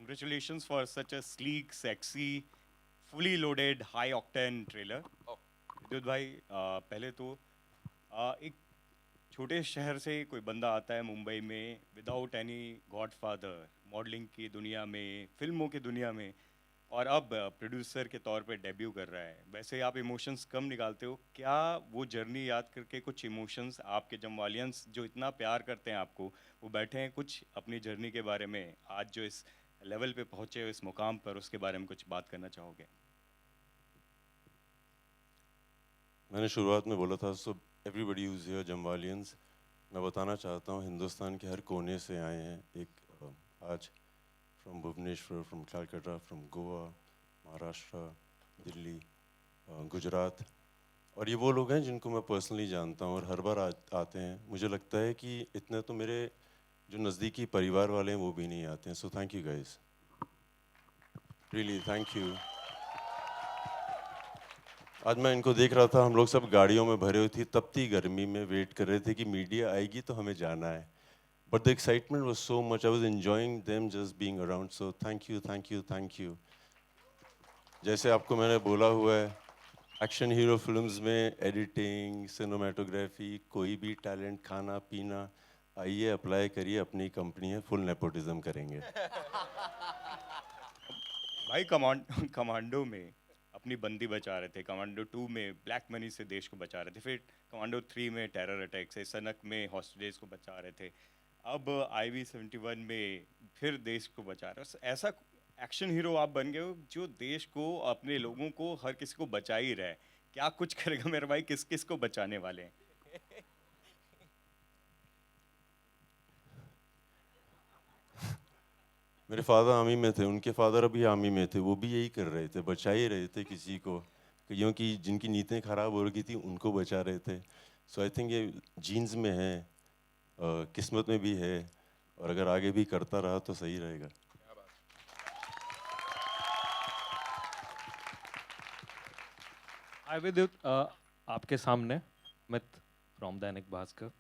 Congratulations for such a sleek, sexy, fully loaded, high octane trailer. विद्युत भाई पहले तो एक छोटे शहर से कोई बंदा आता है मुंबई में विदाउट एनी गॉडफादर, मॉडलिंग की दुनिया में, फिल्मों की दुनिया में, और अब प्रोड्यूसर के तौर पे डेब्यू कर रहा है। वैसे आप इमोशंस कम निकालते हो क्या? वो जर्नी याद करके कुछ इमोशंस आपके जमवालियंस जो इतना प्यार करते हैं आपको, वो बैठे हैं कुछ अपनी जर्नी के बारे में, आज जो इस लेवल पे पहुंचे हो, इस मुकाम पर, उसके बारे में कुछ बात करना चाहोगे? मैंने शुरुआत में बोला था सो एवरीबडी यूज़ हियर जमवालियंस। मैं बताना चाहता हूँ हिंदुस्तान के हर कोने से आए हैं एक आज from Bhubaneswar, from Calcutta, from Goa, Maharashtra, Delhi, Gujarat. और ये वो लोग हैं जिनको मैं पर्सनली जानता हूँ और हर बार आते हैं। मुझे लगता है कि इतने तो मेरे जो नज़दीकी परिवार वाले हैं वो भी नहीं आते हैं। So thank you guys, really thank you. आज मैं इनको देख रहा था, हम लोग सब गाड़ियों में भरे हुए थे, तपती गर्मी में वेट कर रहे थे कि मीडिया आएगी तो हमें जाना है। But the excitement was so much, I was enjoying them just being around. So thank you, thank you, thank you. जैसे आपको मैंने बोला हुआ है, एक्शन हीरो फिल्म्स में एडिटिंग, सिनेमाटोग्राफी, कोई भी टैलेंट, खाना पीना, आइए अप्लाई करिए, अपनी कंपनी है, फुल नेपोटिज्म करेंगे। भाई कमांडो में अपनी बंदी बचा रहे थे, कमांडो 2 में ब्लैक मनी से देश को बचा रहे थे, फिर कमांडो 3 में टेरर अटैक से, सनक में हॉस्टेजेस को बचा रहे थे, अब IV-71 में फिर देश को बचा रहे हो। ऐसा एक्शन हीरो आप बन गए हो जो देश को, अपने लोगों को, हर किसी को बचा ही रहा है। क्या कुछ करेगा मेरे भाई, किस किस को बचाने वाले हैं? मेरे फादर आर्मी में थे, उनके फादर अभी आर्मी में थे, वो भी यही कर रहे थे, बचा ही रहे थे किसी को, कईयों की जिनकी नीतियाँ खराब हो रही थी उनको बचा रहे थे। सो आई थिंक ये जीन्स में है, किस्मत में भी है, और अगर आगे भी करता रहा तो सही रहेगा। हाय विद्युत, आपके सामने अमित फ्रॉम दैनिक भास्कर।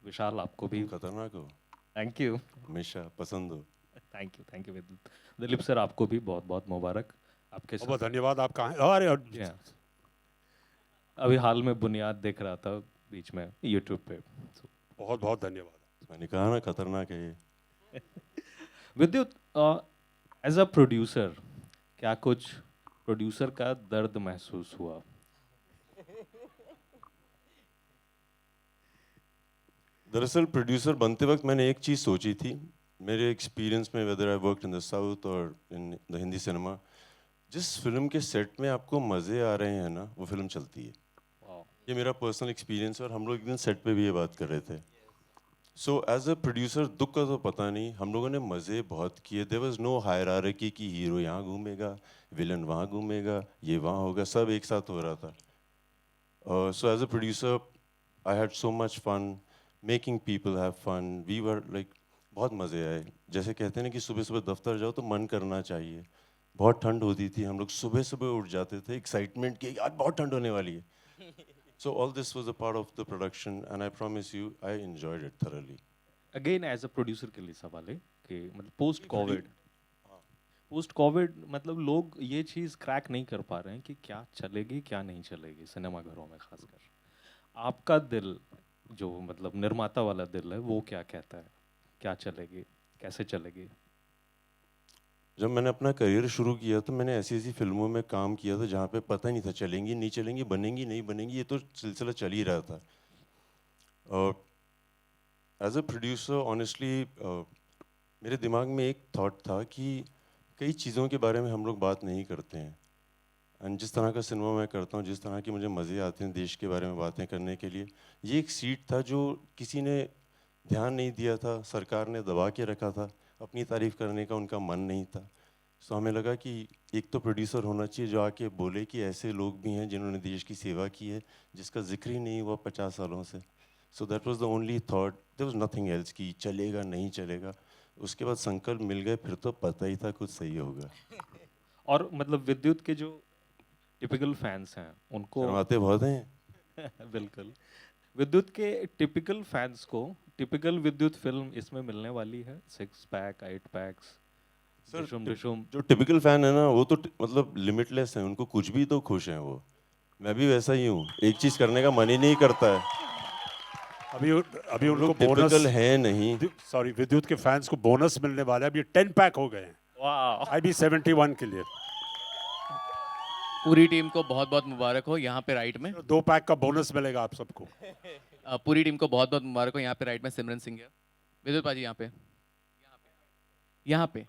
विशाल आपको भी तुम खतरनाक हो, थैंक यू। हमेशा पसंद हो। थैंक यू विद्युत। दिलीप सर आपको भी बहुत बहुत मुबारक। आपके बहुत बहुत साथ धन्यवाद। आप कहाँ हैं? अरे जी हाँ, अभी हाल में बुनियाद देख रहा था बीच में यूट्यूब पे। So, बहुत बहुत धन्यवाद। मैंने कहा ना खतरनाक है ये। विद्युत, एज अ प्रोड्यूसर क्या कुछ प्रोड्यूसर का दर्द महसूस हुआ? दरअसल प्रोड्यूसर बनते वक्त मैंने एक चीज़ सोची थी, मेरे एक्सपीरियंस में, whether I work in the south और इन द हिंदी सिनेमा, जिस फिल्म के सेट में आपको मज़े आ रहे हैं ना, वो फिल्म चलती है। वाह, ये मेरा पर्सनल एक्सपीरियंस है और हम लोग एक दिन सेट पे भी ये बात कर रहे थे। सो एज अ प्रोड्यूसर दुख का तो पता नहीं, हम लोगों ने मज़े बहुत किए। देयर वाज नो हायरार्की कि हीरो यहाँ घूमेगा, विलन वहाँ घूमेगा, ये वहाँ होगा, सब एक साथ हो रहा था। So as a producer I had so much fun making people have fun, we were like, बहुत मज़े आए। जैसे कहते हैं ना कि सुबह सुबह दफ्तर जाओ तो मन करना चाहिए। बहुत ठंड होती थी, हम लोग सुबह सुबह उठ जाते थे एक्साइटमेंट की आज बहुत ठंड होने वाली है। So all this was a part of the production and I promise you I enjoyed it thoroughly. Again as a producer के लिए सवाल है कि मतलब पोस्ट नहीं, कोविड, पोस्ट कोविड मतलब लोग ये चीज़ क्रैक नहीं कर पा रहे हैं कि क्या चलेगी क्या नहीं चलेगी सिनेमा घरों में खासकर। आपका दिल, जो मतलब निर्माता वाला दिल है, वो क्या कहता है? क्या चलेगी, कैसे चलेगी? जब मैंने अपना करियर शुरू किया तो मैंने ऐसी ऐसी फिल्मों में काम किया था जहाँ पे पता नहीं था चलेंगी नहीं चलेंगी, बनेंगी नहीं बनेंगी, ये तो सिलसिला चल ही रहा था। और एज अ प्रोड्यूसर ऑनेस्टली मेरे दिमाग में एक थॉट था कि कई चीज़ों के बारे में हम लोग बात नहीं करते हैं। एंड जिस तरह का सिनेमा मैं करता हूँ, जिस तरह की मुझे मज़े आते हैं देश के बारे में बातें करने के लिए, ये एक सीट था जो किसी ने ध्यान नहीं दिया था, सरकार ने दबा के रखा था, अपनी तारीफ करने का उनका मन नहीं था। सो हमें लगा कि एक तो प्रोड्यूसर होना चाहिए जो आके बोले कि ऐसे लोग भी हैं जिन्होंने देश की सेवा की है, जिसका जिक्र ही नहीं हुआ 50 सालों से। So that was the only thought, there was nothing else कि चलेगा नहीं चलेगा। उसके बाद संकल्प मिल गए, फिर तो पता ही था कुछ सही होगा। और मतलब विद्युत के जो टिपिकल फैंस हैं उनको शर्माते बहुत हैं। बिल्कुल, विद्युत के टिपिकल फैंस को टिपिकल विद्युत फिल्म इसमें मिलने वाली है, 6 पैक 8 पैक्स, सर डिशुम डिशुम जो टिपिकल फैन है ना वो तो मतलब लिमिटलेस है, उनको कुछ भी तो खुश हैं वो। मैं भी वैसा ही हूँ, एक चीज करने का मन ही नहीं करता है। अभी अभी हम उनको लोग टिपिकल बोनस, है नहीं। सॉरी, विद्युत के फैंस को बोनस मिलने वाला है। अभी 10 पैक हो गए हैं वाह। IB 71 के लिए। पूरी टीम को बहुत बहुत मुबारक हो यहाँ पे राइट में। 2 पैक का बोनस मिलेगा आप सबको। पूरी टीम को बहुत बहुत मुबारक हो यहाँ पे राइट में। सिमरन सिंह है, विद्युत पाजी यहाँ पे, यहाँ पे।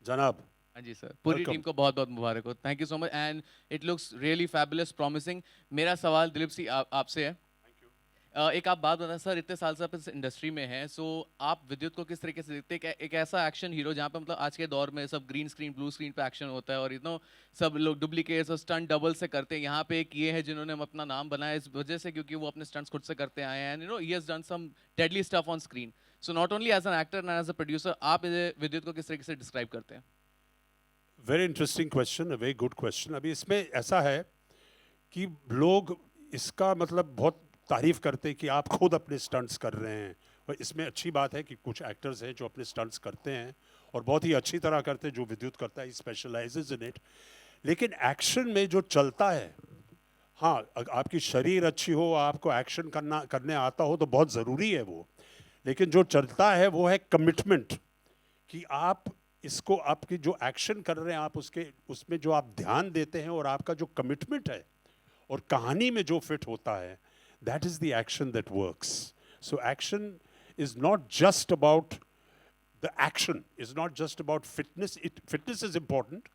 जनाब, हाँ जी सर, पूरी Welcome. टीम को बहुत बहुत मुबारक हो। Thank you so much and it looks really fabulous, promising. मेरा सवाल दिलीप सिंह आपसे है। एक आप बात बताएं सर, इतने साल से आप इस इंडस्ट्री में हैं, सो आप विद्युत को किस तरीके से देखते हैं? एक ऐसा एक्शन हीरो जहाँ पे मतलब आज के दौर में सब ग्रीन स्क्रीन ब्लू स्क्रीन पे एक्शन होता है और सब लोग डुप्लीकेट्स और स्टंट डबल से करते हैं। यहाँ पे एक ये है जिन्होंने अपना नाम बनाया इस वजह से क्योंकि वो अपने स्टंट्स खुद से करते आए हैं and he has done some deadly stuff on screen. So not only as an actor and as a producer, आप विद्युत को किस तरीके से डिस्क्राइब करते हैं? Very interesting question, a very good question. अभी इसमें ऐसा है कि लोग इसका मतलब बहुत तारीफ करते हैं कि आप खुद अपने स्टंट्स कर रहे हैं, और इसमें अच्छी बात है कि कुछ एक्टर्स हैं जो अपने स्टंट्स करते हैं और बहुत ही अच्छी तरह करते हैं, जो विद्युत करता है, स्पेशलाइजेज इन इट। लेकिन एक्शन में जो चलता है, हाँ, आपकी शरीर अच्छी हो, आपको एक्शन करने आता हो तो बहुत ज़रूरी है वो। लेकिन जो चलता है वो है कमिटमेंट, कि आप इसको, आपकी जो एक्शन कर रहे हैं आप उसमें जो आप ध्यान देते हैं और आपका जो कमिटमेंट है और कहानी में जो फिट होता है, that is the action that works. So action is not just about the action, is not just about fitness. Fitness is important.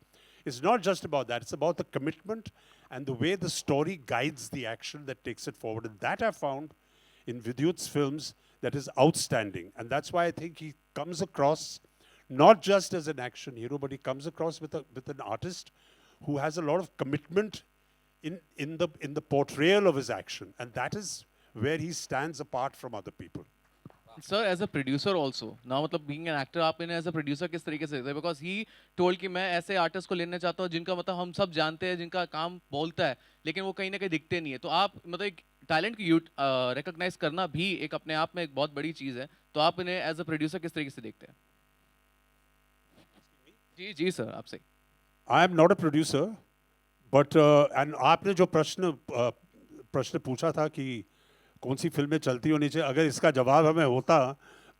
It's not just about that. It's about the commitment and the way the story guides the action that takes it forward. And that I found in Vidyut's films that is outstanding. And that's why I think he comes across not just as an action hero, but he comes across with an artist who has a lot of commitment in the portrayal of his action, and that is where he stands apart from other people. Sir as a producer also ना, मतलब being an actor आप इन्हें as a producer किस तरीके से देखते हैं? Because he told कि मैं ऐसे आर्टिस्ट को लेना चाहता हूँ जिनका मतलब हम सब जानते हैं, जिनका काम बोलता है लेकिन वो कहीं ना कहीं दिखते नहीं है। तो आप मतलब एक टैलेंट को रिकॉग्नाइज करना भी एक अपने आप में एक बहुत बड़ी चीज़ है। तो आप इन्हें एज अ प्रोड्यूसर किस तरीके से देखते हैं? जी जी सर, आपसे। I am not a producer, but and आपने जो प्रश्न पूछा था कि कौन सी फिल्में चलती होनी चाहिए, अगर इसका जवाब हमें होता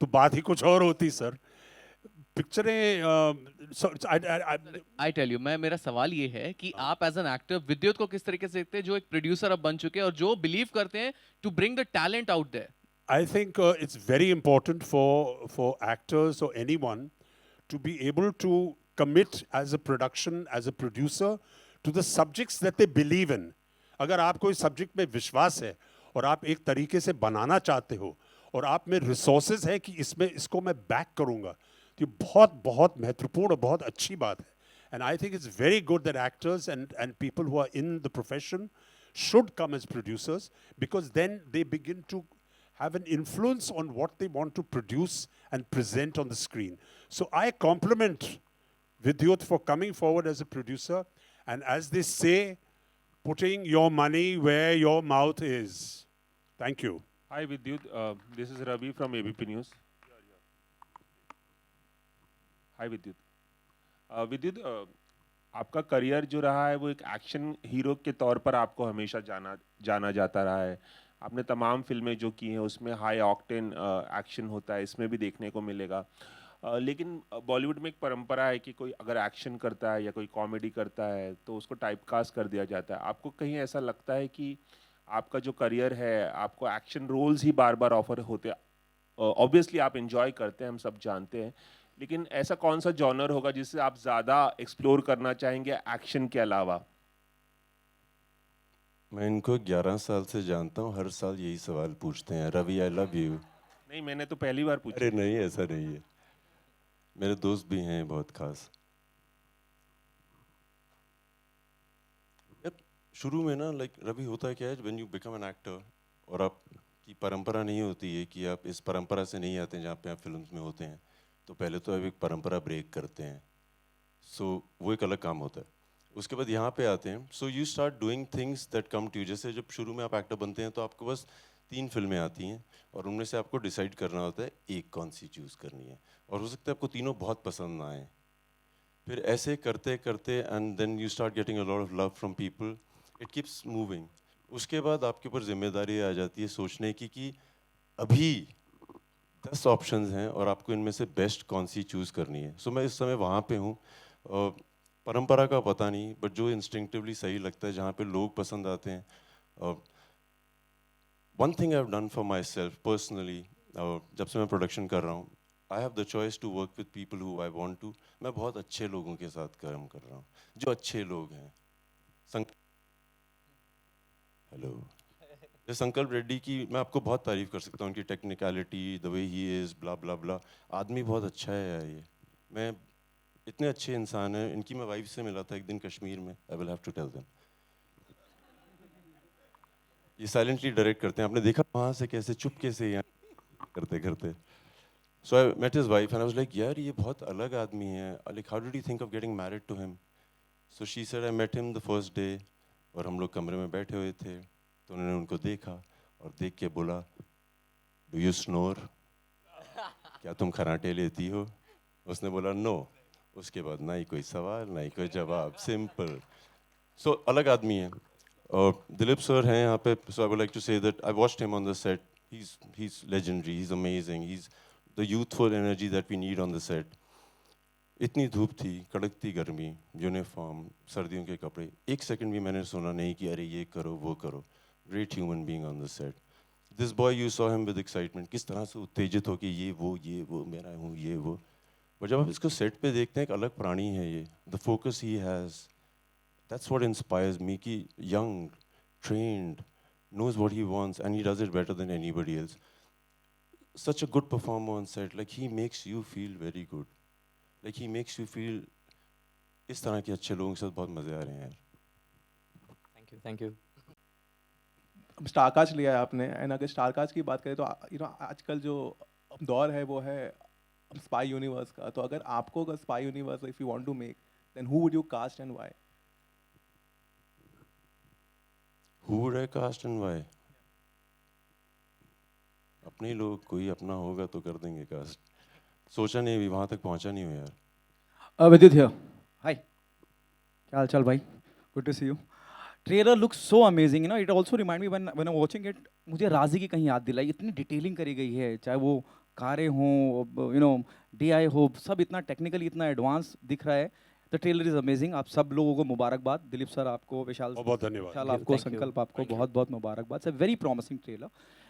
तो बात ही कुछ और होती सर। पिक्चरें आई टेल यू, मेरा सवाल ये है कि आप एज एन एक्टर विद्युत को किस तरीके से देखते हैं, जो एक प्रोड्यूसर अब बन चुके हैं और जो बिलीव करते हैं to bring the talent out there? I think it's very important for actors or anyone to be able to commit as a production, as a producer, to the subjects that they believe in. अगर आप कोई subject में विश्वास है और आप एक तरीके से बनाना चाहते हो और आप में रिसोर्सेज है कि इसको मैं बैक करूँगा, तो ये बहुत बहुत महत्वपूर्ण और बहुत अच्छी बात है. And I think it's very good that actors and people who are in the profession should come as producers, because then they begin to have an influence on what they want to produce and present on the screen. So I compliment Vidyut for coming forward as a producer, and as they say, putting your money where your mouth is. Thank you. Hi Vidyut, this is Ravi from ABP News. Hi Vidyut. Vidyut, आपका career जो रहा है वो एक action hero के तौर पर आपको हमेशा जाना जाता रहा है। आपने तमाम फिल्में जो की हैं उसमें हाई ऑक्टेन एक्शन होता है, इसमें भी देखने को मिलेगा। लेकिन बॉलीवुड में एक परंपरा है कि कोई अगर एक्शन करता है या कोई कॉमेडी करता है तो उसको टाइपकास्ट कर दिया जाता है। आपको कहीं ऐसा लगता है कि आपका जो करियर है आपको एक्शन रोल्स ही बार बार ऑफर होते हैं? ऑब्वियसली आप एंजॉय करते हैं, हम सब जानते हैं, लेकिन ऐसा कौन सा जॉनर होगा जिससे आप ज़्यादा एक्सप्लोर करना चाहेंगे एक्शन के अलावा? मैं इनको 11 साल से जानता हूँ, हर साल यही सवाल पूछते हैं, रवि आई लव यू। नहीं, मैंने तो पहली बार पूछा। अरे नहीं, ऐसा नहीं है, मेरे दोस्त भी हैं बहुत खास। शुरू में ना लाइक रवि होता है क्या है, when you become an actor और आपकी परंपरा नहीं होती है कि आप इस परंपरा से नहीं आते हैं जहाँ पे आप फिल्म्स में होते हैं, तो पहले तो आप एक परंपरा ब्रेक करते हैं, सो वो एक अलग काम होता है। उसके बाद यहाँ पे आते हैं, so you start doing things that come to you. जैसे जब शुरू में आप एक्टर बनते हैं तो आपको बस 3 फिल्में आती हैं और उनमें से आपको डिसाइड करना होता है एक कौन सी चूज़ करनी है, और हो सकता है आपको तीनों बहुत पसंद ना आए, फिर ऐसे करते करते and then you start getting a lot of love from people, it keeps moving. उसके बाद आपके ऊपर जिम्मेदारी आ जाती है सोचने की कि अभी 10 ऑप्शंस हैं और आपको इनमें से बेस्ट कौन सी चूज़ करनी है। सो मैं इस समय वहाँ पे हूँ। परंपरा का पता नहीं, बट जो इंस्टिंक्टिवली सही लगता है, जहाँ पे लोग पसंद आते हैं। One thing I have done for myself personally, जब से मैं प्रोडक्शन कर रहा हूँ, I have the choice to work with people who I want to. मैं बहुत अच्छे लोगों के साथ काम कर रहा हूँ, जो अच्छे लोग हैं। हेलो, जैसे संकल्प रेड्डी की मैं आपको बहुत तारीफ कर सकता हूँ, उनकी technicality, the way he is, blah blah blah. आदमी बहुत अच्छा है यार ये। मैं इतने अच्छे इंसान हैं। इनकी मैं वाइफ से मिला था एक दिन कश्मीर में। I will have to tell them. ये साइलेंटली डायरेक्ट करते हैं, आपने देखा वहाँ से कैसे चुपके से यहाँ करते करते। So I met his wife and I was like, यार ये बहुत अलग आदमी है, like how did you think of getting married to him? So she said, I met him the first day, और हम लोग कमरे में बैठे हुए थे, तो उन्होंने उनको देखा और देख के बोला, डू यू स्नोर? क्या तुम खराटे लेती हो? उसने बोला नो। उसके बाद ना ही कोई सवाल ना ही कोई जवाब, सिंपल। सो अलग आदमी है। और दिलीप सर हैं यहाँ पे, so I would like to say that I watched him on the set. he's legendary, he's amazing, he's the youthful energy that we need on the set. इतनी धूप थी, कड़कती गर्मी, यूनिफॉर्म, सर्दियों के कपड़े, एक सेकंड भी मैंने सुना नहीं कि अरे ये करो वो करो। Great human being on the set. This boy, you saw him with excitement, किस तरह से उत्तेजित हो कि ये वो मेरा हूँ, ये वो। और जब आप इसको सेट पे देखते हैं, एक अलग प्राणी है ये। The focus he has, that's what inspires me, कि young, trained, knows what he wants and he does it better than anybody else. Such a good performer on set, like he makes you feel very good, like he makes you feel इस तरह के अच्छे लोगों के साथ बहुत मजे आ रहे हैं यार। Thank you. अब स्टारकास्ट लिया है आपने, एंड अगर स्टारकास्ट की बात करें तो आजकल जो दौर है वो है स्पाई यूनिवर्स का। तो अगर आपको अगर spy universe if you want to make, then who would you cast and why? Who would I cast and why? अपने ही लोग, कोई अपना होगा तो कर देंगे कास्ट। सोचा नहीं, अभी वहाँ तक पहुँचा नहीं हूँ यार। विद्युत हियर, हाय, क्या हाल चाल भाई? Good to see you. Trailer looks so amazing, it also remind me when I watching it, मुझे राजी की कहीं याद दिलाई। इतनी डिटेलिंग करी गई है, चाहे वो कारें हों, DI हो, सब इतना टेक्निकली इतना एडवांस दिख रहा है। The trailer is amazing. आप सब लोगों को मुबारकबाद, दिलीप सर आपको, विशाल बहुत धन्यवाद। विशाल आपको, संकल्प आपको बहुत बहुत मुबारकबाद। It's a very promising trailer.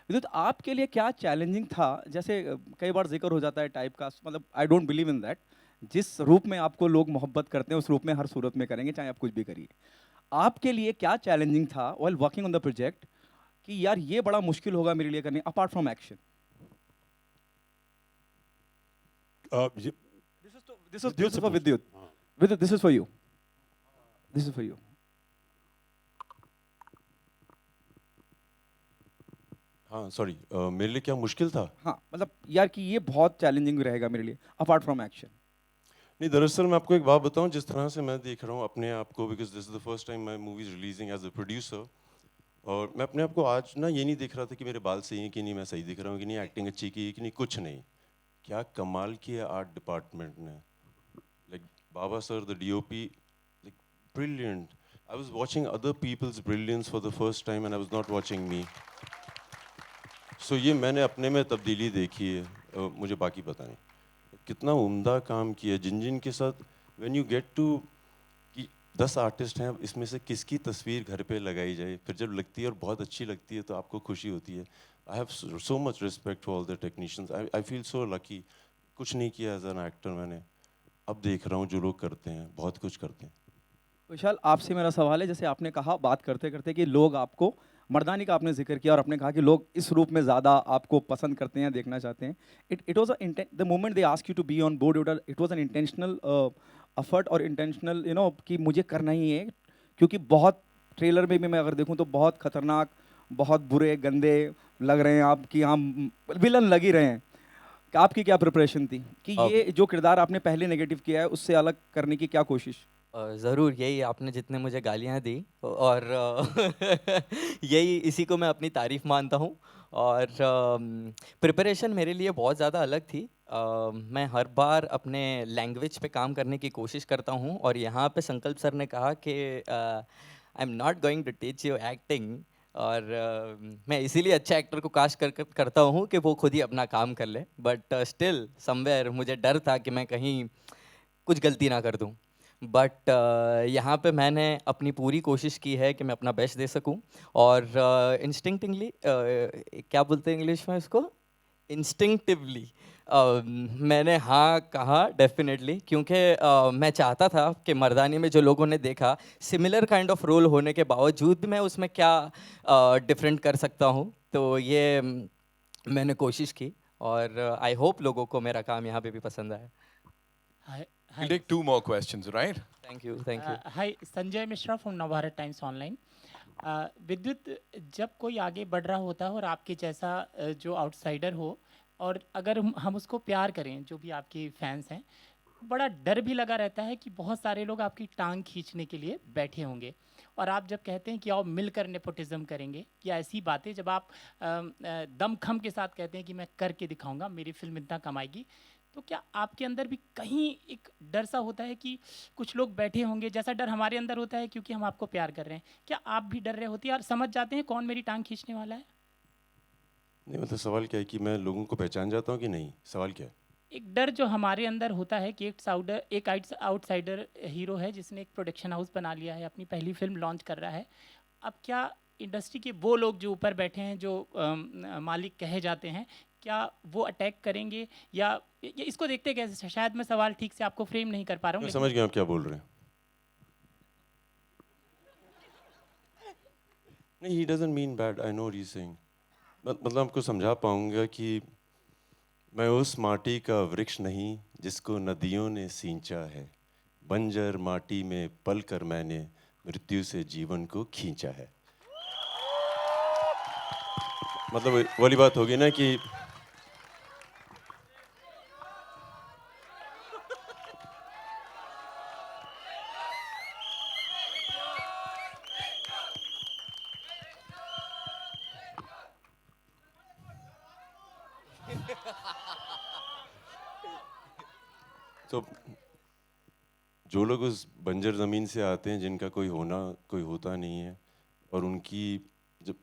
विद्युत, आपके लिए क्या चैलेंजिंग था? जैसे कई बार जिक्र हो जाता है टाइप का, मतलब I don't believe in that. जिस रूप में आपको लोग मोहब्बत करते हैं उस रूप में हर सूरत में करेंगे, चाहे आप कुछ भी करिए। आपके लिए क्या चैलेंजिंग था while working on the project कि यार ये बड़ा मुश्किल होगा मेरे लिए करने, apart from action? This is for Vidyut. Vidyut, this is for you. This is for you. हाँ सॉरी, मेरे लिए क्या मुश्किल था? हाँ, मतलब यार कि ये बहुत चैलेंजिंग रहेगा मेरे लिए अपार्ट फ्रॉम एक्शन। नहीं, दरअसल मैं आपको एक बात बताऊं, जिस तरह से मैं देख रहा हूँ अपने आप को, because this is the first time my movie is releasing as a producer, और मैं अपने आप को आज ना ये नहीं देख रहा था कि मेरे बाल सही हैं कि नहीं, मैं सही दिख रहा हूँ कि नहीं, एक्टिंग अच्छी की है कि नहीं, कुछ नहीं। क्या कमाल किया आर्ट डिपार्टमेंट ने, like Baba sir the DOP, like brilliant. I was watching other people's brilliance for the first time and I was not watching me. सो ये मैंने अपने में तब्दीली देखी है, मुझे बाकी पता नहीं। कितना उम्दा काम किया जिन जिन के साथ। व्हेन यू गेट टू कि 10 आर्टिस्ट हैं, इसमें से किसकी तस्वीर घर पे लगाई जाए, फिर जब लगती है और बहुत अच्छी लगती है तो आपको खुशी होती है। I have so much respect for all the technicians. I feel so lucky. कुछ नहीं किया एज एन एक्टर मैंने, अब देख रहा हूँ जो लोग करते हैं, बहुत कुछ करते हैं। विशाल, आपसे मेरा सवाल है, जैसे आपने कहा बात करते करते कि लोग आपको, मर्दानी का आपने जिक्र किया और आपने कहा कि लोग इस रूप में ज़्यादा आपको पसंद करते हैं, देखना चाहते हैं। It was the moment they ask you to be on board, it was an intentional effort और इंटेंशनल कि मुझे करना ही है, क्योंकि बहुत ट्रेलर में भी मैं अगर देखूं तो बहुत खतरनाक, बहुत बुरे गंदे लग रहे हैं आप, कि हम विलन लग ही रहे हैं। आपकी क्या प्रिपरेशन थी कि ये जो किरदार आपने पहले नेगेटिव किया है उससे अलग करने की क्या कोशिश? ज़रूर, यही आपने जितने मुझे गालियाँ दी और यही, इसी को मैं अपनी तारीफ़ मानता हूँ। और प्रिपरेशन मेरे लिए बहुत ज़्यादा अलग थी। मैं हर बार अपने लैंग्वेज पे काम करने की कोशिश करता हूँ और यहाँ पे संकल्प सर ने कहा कि I am not going to teach you acting और मैं इसीलिए अच्छा एक्टर को कास्ट करता हूँ कि वो खुद ही अपना काम कर ले, बट स्टिल समवेयर मुझे डर था कि मैं कहीं कुछ गलती ना कर दूँ। बट यहाँ पे मैंने अपनी पूरी कोशिश की है कि मैं अपना बेस्ट दे सकूँ और इंस्टिंक्टिवली क्या बोलते हैं इंग्लिश में इसको, इंस्टिंक्टिवली मैंने हाँ कहा डेफिनेटली, क्योंकि मैं चाहता था कि मर्दानी में जो लोगों ने देखा सिमिलर काइंड ऑफ रोल होने के बावजूद भी मैं उसमें क्या डिफरेंट कर सकता हूँ, तो ये मैंने कोशिश की और आई होप लोगों को मेरा काम यहाँ पे भी पसंद आया। Hi, We'll hi. take 2 more questions, right? Thank you thank you. Hi, Sanjay Mishra from Navbharat Times Online. विद्युत, जब कोई आगे बढ़ रहा होता है और आपके जैसा जो आउटसाइडर हो और अगर हम उसको प्यार करें, जो भी आपके फैंस हैं, बड़ा डर भी लगा रहता है कि बहुत सारे लोग आपकी टांग खींचने के लिए बैठे होंगे और आप जब कहते हैं कि आओ मिलकर नेपोटिज्म करेंगे या ऐसी बातें जब आप दमखम के साथ कहते हैं कि मैं करके दिखाऊंगा, मेरी फिल्म इतना कमाएगी, तो क्या आपके अंदर भी कहीं एक डर सा होता है कि कुछ लोग बैठे होंगे, जैसा डर हमारे अंदर होता है क्योंकि हम आपको प्यार कर रहे हैं, क्या आप भी डर रहे होती है और समझ जाते हैं कौन मेरी टांग खींचने वाला है? नहीं मतलब सवाल क्या है कि मैं लोगों को पहचान जाता हूँ कि नहीं, सवाल क्या है? एक डर जो हमारे अंदर होता है कि एक आउटसाइडर हीरो है जिसने एक प्रोडक्शन हाउस बना लिया है, अपनी पहली फिल्म लॉन्च कर रहा है, अब क्या इंडस्ट्री के वो लोग जो ऊपर बैठे हैं, जो मालिक कहे जाते हैं, क्या वो अटैक करेंगे या ये इसको देखते कैसे? शायद मैं सवाल ठीक से आपको फ्रेम नहीं कर पा रहा हूँ, मैं लेकिन समझ गया आप क्या बोल रहे हैं। नहीं, he doesn't mean bad, I know what he's saying. मतलब आपको समझा पाऊंगा कि मैं उस माटी का वृक्ष नहीं जिसको नदियों ने सींचा है, बंजर माटी में पल कर मैंने मृत्यु से जीवन को खींचा है। मतलब वाली बात होगी ना कि तो जो लोग उस बंजर ज़मीन से आते हैं जिनका कोई होता नहीं है और उनकी जब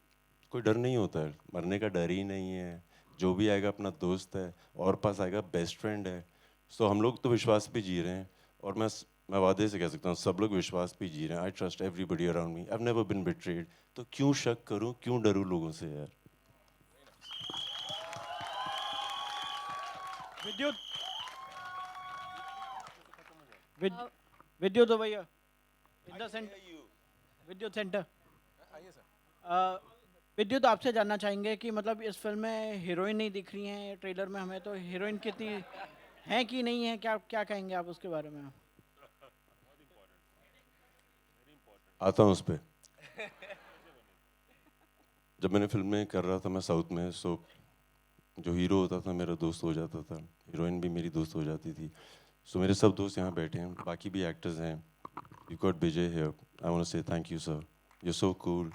कोई डर नहीं होता है, मरने का डर ही नहीं है, जो भी आएगा अपना दोस्त है और पास आएगा बेस्ट फ्रेंड है। सो हम लोग तो विश्वास पे जी रहे हैं और मैं वादे से कह सकता हूँ सब लोग विश्वास पे जी रहे हैं। I trust everybody around me, I have never been betrayed, तो क्यों शक करूँ, क्यों डरूँ लोगों से यार। विद्युत भैया इन द सेंटर, विद्युत सेंटर। विद्युत, आपसे जानना चाहेंगे कि मतलब इस फिल्म में हीरोइन नहीं दिख रही हैं ट्रेलर में हमें, तो हीरोइन कितनी हैं कि नहीं है, क्या कहेंगे आप उसके बारे में? आता हूँ उस पर। जब मैंने फिल्म में कर रहा था मैं साउथ में, सो जो हीरो होता था मेरा दोस्त हो जाता था, हीरोइन भी मेरी दोस्त हो जाती थी। सो मेरे सब दोस्त यहाँ बैठे हैं, बाकी भी एक्टर्स हैं। You got Vijay here, I want to say thank you sir, you so cool.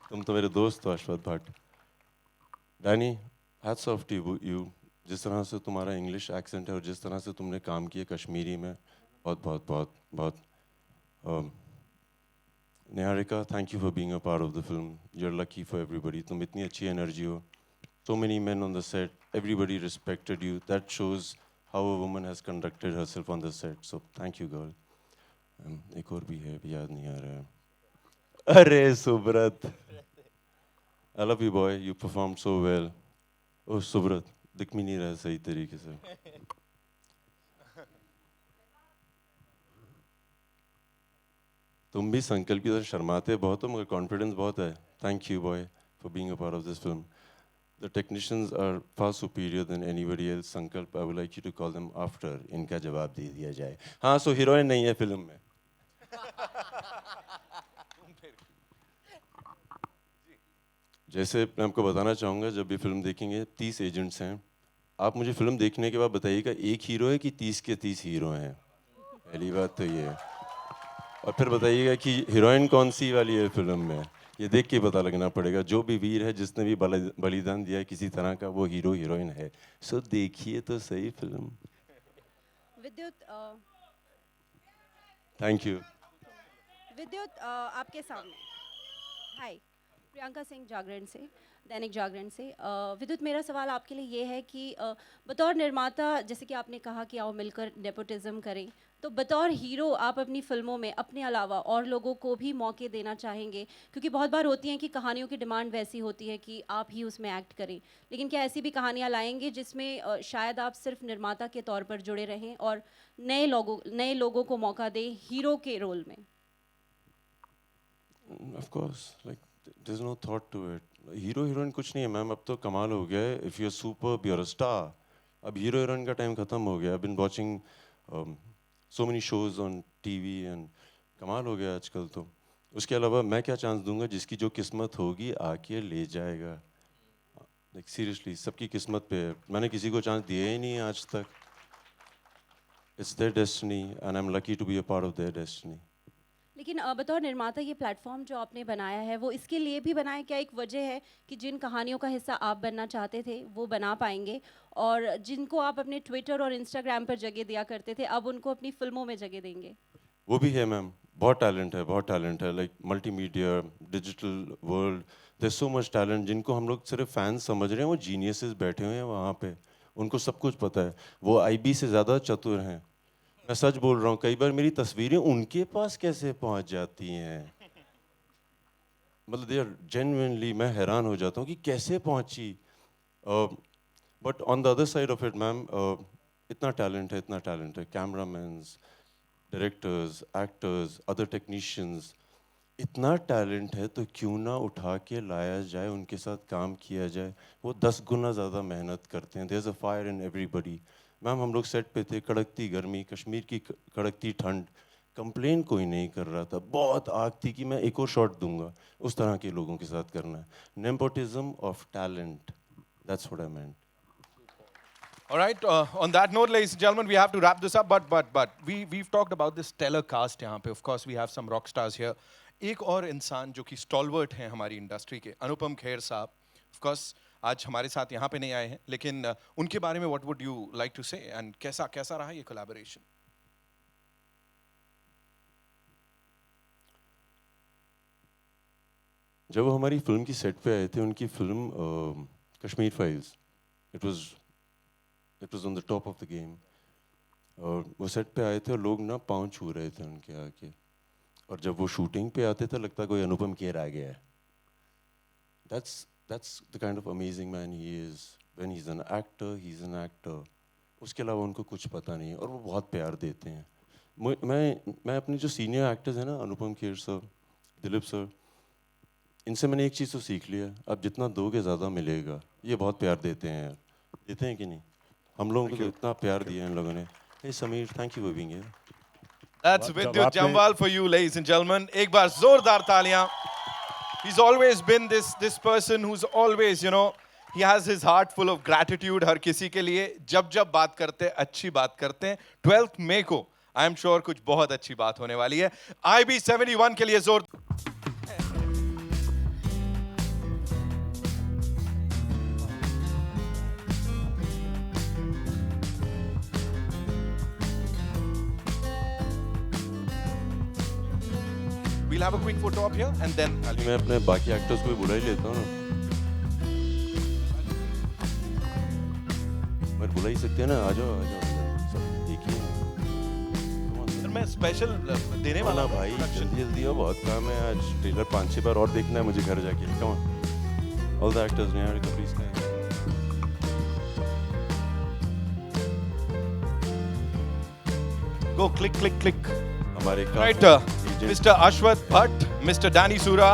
तुम तो मेरे दोस्त हो Ashwath Bhatt. Danny, hats off to you, जिस तरह से तुम्हारा इंग्लिश एक्सेंट है और जिस तरह से तुमने काम किया कश्मीरी में, बहुत बहुत बहुत बहुत। Niharika, thank you for being a part of the film, you are lucky for everybody. तुम इतनी अच्छी एनर्जी हो, so many men on the set, everybody respected you, that shows how a woman has conducted herself on the set, so thank you girl. एक और भी है, याद नहीं आ रहा है। अरे Subrat, I love you boy, you performed so well. Oh Subrat, दिख भी नहीं रहा सही तरीके से। तुम भी संकल्प की तरह शर्माते बहुत हो मगर कॉन्फिडेंस बहुत है। Thank you boy for being a part of this film. The technicians are far superior than anybody else. Sankalp, I would like you to call them after. इनका जवाब दे दिया जाए। हाँ, सो हीरोइन नहीं है फिल्म में। जैसे मैं आपको बताना चाहूँगा, जब भी फिल्म देखेंगे 30 एजेंट्स हैं। आप मुझे फिल्म देखने के बाद बताइएगा एक हीरो है कि 30 के 30 हीरो हैं। पहली बात तो ये है। और फिर बताइएगा कि हीरोइन कौन सी वाली है फिल्म में, ये देख के पता लगना पड़ेगा। जो भी वीर है, जिसने भी बलिदान दिया है किसी तरह का, वो हीरो हीरोइन है। सो देखिए तो सही फिल्म। विद्युत थैंक यू। विद्युत आपके सामने। हाय, प्रियंका सिंह जागरण से, दैनिक जागरण से। विद्युत, मेरा सवाल आपके लिए ये है कि बतौर निर्माता, जैसे कि आपने कहा कि आओ मिलकर नेपोटिज्म करें, तो बतौर हीरो आप अपनी फिल्मों में अपने अलावा और लोगों को भी मौके देना चाहेंगे? क्योंकि बहुत बार होती हैं कि कहानियों की डिमांड वैसी होती है कि आप ही उसमें एक्ट करें, लेकिन क्या ऐसी भी कहानियाँ लाएंगे जिसमें शायद आप सिर्फ निर्माता के तौर पर जुड़े रहें और नए लोगों को मौका दें हीरो के रोल में? Of course, like there's no thought to it. Hero heroine कुछ नहीं है मैम, अब तो कमाल हो गया है। If you're superb, you're a star. अब हीरो हीरोइन का टाइम खत्म हो गया। I've been watching so many shows on TV and कमाल हो गया आजकल तो। उसके अलावा मैं क्या चांस दूंगा? जिसकी जो किस्मत होगी आके ले जाएगा। Like seriously, सबकी किस्मत पे है। मैंने किसी को चांस दिया ही नहीं आज तक। It's their destiny and I'm lucky to be a part of their destiny. लेकिन बतौर निर्माता ये प्लेटफॉर्म जो आपने बनाया है वो इसके लिए भी बनाया, क्या एक वजह है कि जिन कहानियों का हिस्सा आप बनना चाहते थे वो बना पाएंगे, और जिनको आप अपने ट्विटर और इंस्टाग्राम पर जगह दिया करते थे अब उनको अपनी फिल्मों में जगह देंगे? वो भी है मैम, बहुत टैलेंट है, बहुत टैलेंट है। Like multimedia, digital world, there so much talent. जिनको हम लोग सिर्फ फैंस समझ रहे हैं, वो जीनियसेस बैठे हुए हैं वहाँ पे, उनको सब कुछ पता है। वो IB से ज़्यादा चतुर हैं। मैं सच बोल रहा हूँ, कई बार मेरी तस्वीरें उनके पास कैसे पहुँच जाती हैं, मतलब दे आर जेन्युइनली, मैं हैरान हो जाता हूँ कि कैसे पहुँची। But on the other side of it ma'am, इतना टैलेंट है, इतना टैलेंट है। कैमरामैन्स, डायरेक्टर्स, एक्टर्स, अदर टेक्नीशियंस, इतना टैलेंट है, तो क्यों ना उठा के लाया जाए, उनके साथ काम किया जाए। वो 10 गुना ज़्यादा मेहनत करते हैं। There is a fire in everybody. Ma'am हम लोग सेट पे थे, कड़कती गर्मी, कश्मीर की कड़कती ठंड, कंप्लेन कोई नहीं कर रहा था। बहुत आग थी कि मैं एक और शॉट दूंगा। उस तरह के लोगों के साथ करना है। Nepotism of talent, that's what I meant. All right. On that note, ladies and gentlemen, we have to wrap this up. But we've talked about this stellar cast यहाँ पे. Of course, we have some rock stars here. एक और इंसान जो कि stalwart हैं हमारी industry के, अनुपम खेर साहब. Of course, आज हमारे साथ यहाँ पे नहीं आए हैं, लेकिन उनके बारे में what would you like to say and कैसा रहा ये collaboration? जब वो हमारी फिल्म की सेट पे आए थे, उनकी film Kashmir files, it was on the top of the game. और वो सेट पे आए थे और लोग ना पाँव छू रहे थे उनके आके। और जब वो शूटिंग पे आते थे, लगता कोई अनुपम खेर आ गया है। That's the kind of amazing man he is. When he's an actor. उसके अलावा उनको कुछ पता नहीं है और वो बहुत प्यार देते हैं। मैं अपने जो सीनियर एक्टर्स हैं ना, अनुपम खेर सर, दिलीप सर, इनसे मैंने एक चीज़ तो सीख लिया, अब जितना दोगे ज़्यादा मिलेगा। ये बहुत प्यार देते हैं यार, देते हैं कि नहीं? हम लोगों को तो इतना प्यार दिया इन लोगों ने। Hey Sameer, thank you for being here. That's Vidyut Jamwal for you, ladies and gentlemen. एक बार जोरदार तालियां. He's always been this person who's always, you know, he has his heart full of gratitude हर किसी के लिए. जब बात करते हैं, अच्छी बात करते हैं. 12th May को I am sure कुछ बहुत अच्छी बात होने वाली है. IB 71 के लिए जोर. We'll have a quick photo up here and then मैं अपने बाकी एक्टर्स को भी बुला ही लेता हूँ ना। मैं बुला ही सकते हैं ना, आ जाओ सब देखिए। सर मैं स्पेशल देने वाला भाई, जल्दी हो, बहुत काम है आज। ट्रेलर 5-6 बार और देखना है मुझे घर जाके। Come on all the actors ने प्लीज गो क्लिक हमारे right Mr. Ashwath Bhatt, Mr. Danny Sura,